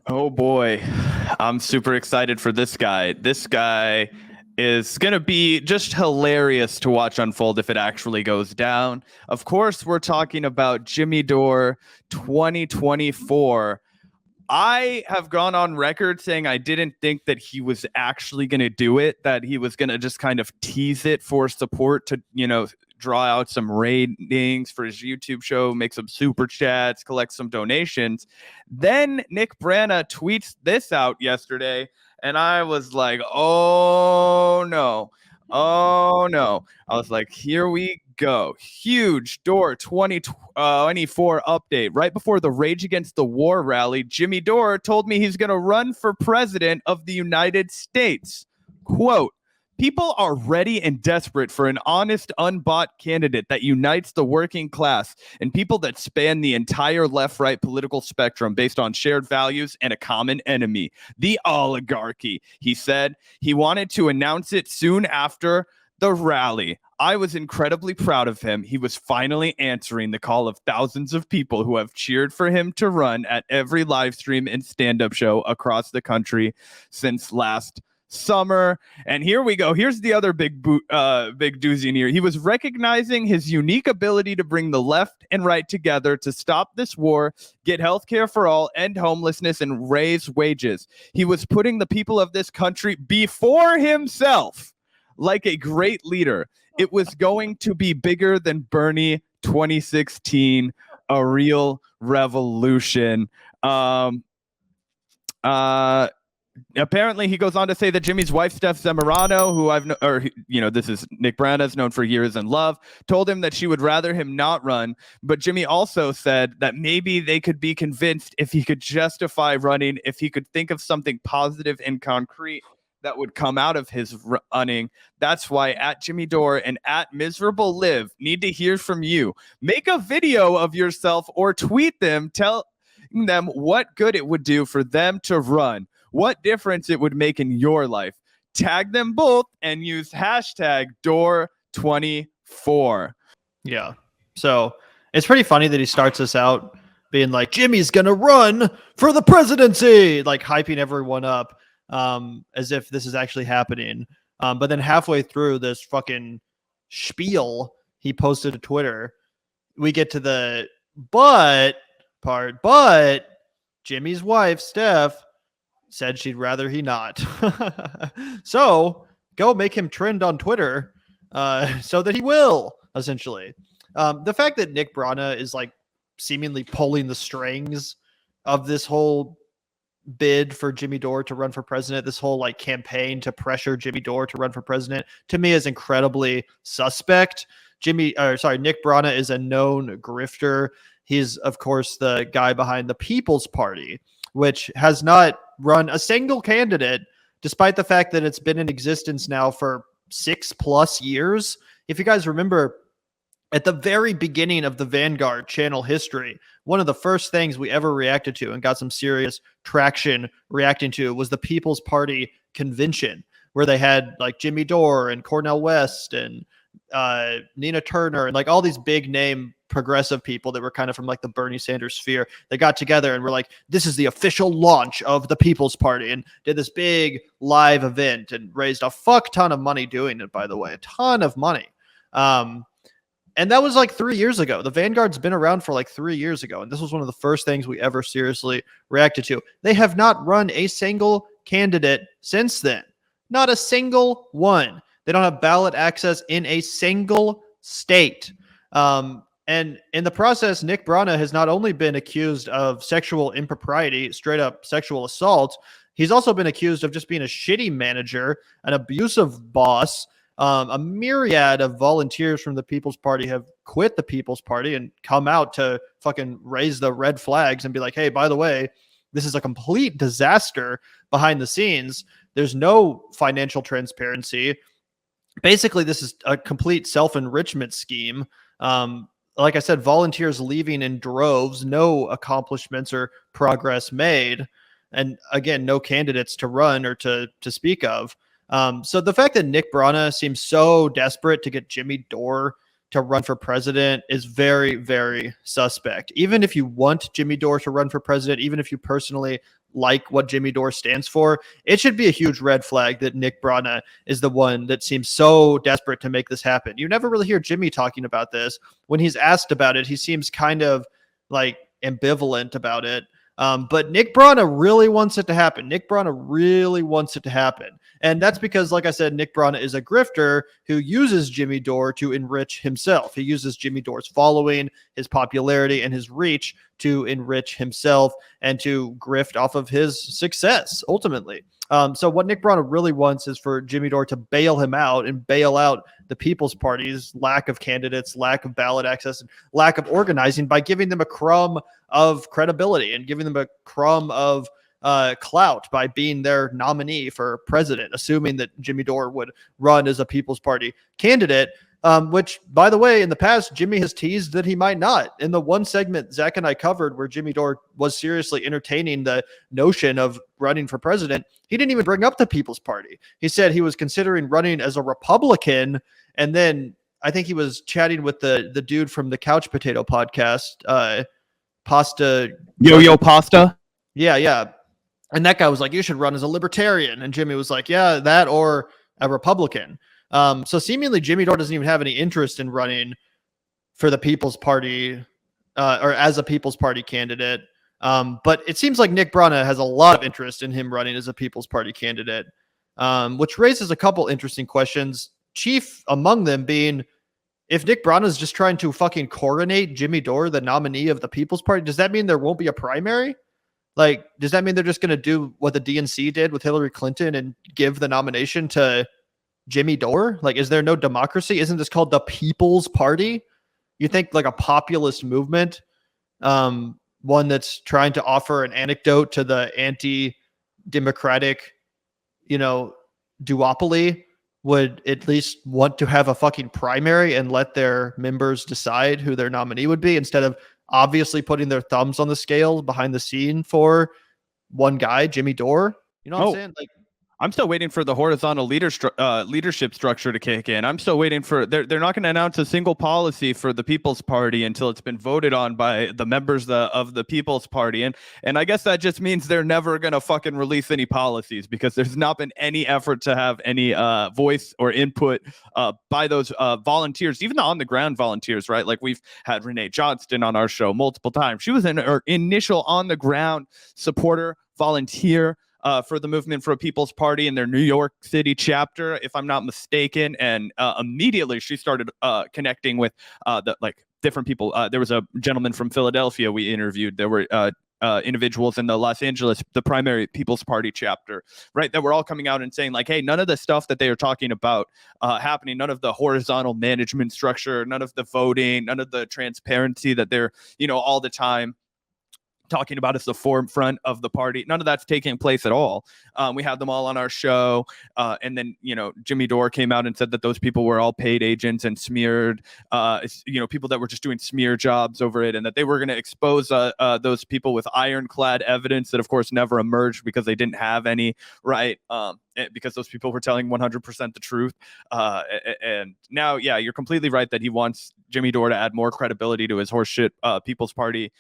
Oh boy, I'm super excited for this guy. This guy is going to be just hilarious to watch unfold if it actually goes down. Of course, we're talking about Jimmy Dore 2024. I have gone on record saying I didn't think that he was actually going to do it, that he was going to just kind of tease it for support to, draw out some ratings for his YouTube show, make some super chats, collect some donations. Then Nick Brana tweets this out yesterday, and I was like, oh no. Oh no. I was like, here we go. Huge Dore 2024 update. Right before the Rage Against the War rally, Jimmy Dore told me he's going to run for president of the United States. Quote, people are ready and desperate for an honest, unbought candidate that unites the working class and people that span the entire left-right political spectrum based on shared values and a common enemy, the oligarchy. He said he wanted to announce it soon after the rally. I was incredibly proud of him. He was finally answering the call of thousands of people who have cheered for him to run at every live stream and stand-up show across the country since last summer. And here we go. Here's the other big doozy in here. He was recognizing his unique ability to bring the left and right together to stop this war, get healthcare for all, end homelessness, and raise wages. He was putting the people of this country before himself. Like a great leader, it was going to be bigger than Bernie 2016, a real revolution. Apparently, he goes on to say that Jimmy's wife, Steph Zamorano, who this is Nick Brana's known for years and love, told him that she would rather him not run. But Jimmy also said that maybe they could be convinced if he could justify running, if he could think of something positive and concrete that would come out of his running. That's why at Jimmy Dore and at Miserable Live need to hear from you. Make a video of yourself or tweet them, telling them what good it would do for them to run, what difference it would make in your life. Tag them both and use hashtag Dore24. Yeah. So it's pretty funny that he starts this out being like, Jimmy's going to run for the presidency, like hyping everyone up as if this is actually happening. But then halfway through this fucking spiel he posted to Twitter, we get to the but part, but Jimmy's wife, Steph, said she'd rather he not. So go make him trend on Twitter so that he will, essentially. The fact that Nick Brana is like seemingly pulling the strings of this whole bid for Jimmy Dore to run for president, this whole like campaign to pressure Jimmy Dore to run for president, to me is incredibly suspect. Nick Brana is a known grifter. He's, of course, the guy behind the People's Party, which has not run a single candidate, despite the fact that it's been in existence now for 6+ years. If you guys remember, at the very beginning of the Vanguard channel history, one of the first things we ever reacted to and got some serious traction reacting to was the People's Party convention, where they had like Jimmy Dore and Cornel West and Nina Turner and like all these big name progressive people that were kind of from like the Bernie Sanders sphere. They got together and were like, this is the official launch of the People's Party, and did this big live event and raised a fuck ton of money doing it, by the way, a ton of money. And that was like 3 years ago. The Vanguard's been around for like 3 years ago. And this was one of the first things we ever seriously reacted to. They have not run a single candidate since then. Not a single one. They don't have ballot access in a single state. And in the process, Nick Brana has not only been accused of sexual impropriety, straight up sexual assault, he's also been accused of just being a shitty manager, an abusive boss. A myriad of volunteers from the People's Party have quit the People's Party and come out to fucking raise the red flags and be like, hey, by the way, this is a complete disaster behind the scenes. There's no financial transparency. Basically, this is a complete self-enrichment scheme. Like I said, volunteers leaving in droves, no accomplishments or progress made. And again, no candidates to run or to speak of. So the fact that Nick Brana seems so desperate to get Jimmy Dore to run for president is very, very suspect. Even if you want Jimmy Dore to run for president, even if you personally like what Jimmy Dore stands for, it should be a huge red flag that Nick Brana is the one that seems so desperate to make this happen. You never really hear Jimmy talking about this. When he's asked about it, he seems kind of like ambivalent about it. But Nick Brana really wants it to happen. Nick Brana really wants it to happen. And that's because, like I said, Nick Brana is a grifter who uses Jimmy Dore to enrich himself. He uses Jimmy Dore's following, his popularity, and his reach to enrich himself and to grift off of his success, ultimately. So what Nick Brana really wants is for Jimmy Dore to bail him out and bail out the People's Party's lack of candidates, lack of ballot access, and lack of organizing by giving them a crumb of credibility and giving them a crumb of clout by being their nominee for president, assuming that Jimmy Dore would run as a People's Party candidate. Which, by the way, in the past, Jimmy has teased that he might not. In the one segment Zach and I covered where Jimmy Dore was seriously entertaining the notion of running for president, he didn't even bring up the People's Party. He said he was considering running as a Republican, and then I think he was chatting with the dude from the Couch Potato podcast, Pasta. Yo Pasta. Yeah. And that guy was like, you should run as a libertarian. And Jimmy was like, yeah, that or a Republican. So seemingly Jimmy Dore doesn't even have any interest in running for the People's Party or as a People's Party candidate. But it seems like Nick Brana has a lot of interest in him running as a People's Party candidate, which raises a couple interesting questions. Chief among them being, if Nick Brana is just trying to fucking coronate Jimmy Dore, the nominee of the People's Party, does that mean there won't be a primary? Like, does that mean they're just going to do what the DNC did with Hillary Clinton and give the nomination to Jimmy Dore? Like, is there no democracy? Isn't this called the People's Party? You think like a populist movement, one that's trying to offer an anecdote to the anti-democratic, duopoly, would at least want to have a fucking primary and let their members decide who their nominee would be instead of obviously putting their thumbs on the scale behind the scene for one guy, Jimmy Dore. You know what I'm saying? Like, I'm still waiting for the horizontal leadership structure to kick in. I'm still waiting for they're not going to announce a single policy for the People's Party until it's been voted on by the members of the People's Party. And I guess that just means they're never going to fucking release any policies because there's not been any effort to have any voice or input by those volunteers, even the on the ground volunteers, right? Like we've had Renee Johnston on our show multiple times. She was an initial on the ground supporter, volunteer for the Movement for a People's Party in their New York City chapter, if I'm not mistaken. And immediately she started connecting with different people. There was a gentleman from Philadelphia we interviewed. There were individuals in the Los Angeles, the primary People's Party chapter, right, that were all coming out and saying like, hey, none of the stuff that they are talking about happening, none of the horizontal management structure, none of the voting, none of the transparency that they're, all the time talking about as the forefront of the party. None of that's taking place at all. We had them all on our show. And then, Jimmy Dore came out and said that those people were all paid agents and smeared, people that were just doing smear jobs over it, and that they were going to expose those people with ironclad evidence that, of course, never emerged because they didn't have any, right? Because those people were telling 100% the truth. And now, yeah, you're completely right that he wants Jimmy Dore to add more credibility to his horseshit People's Party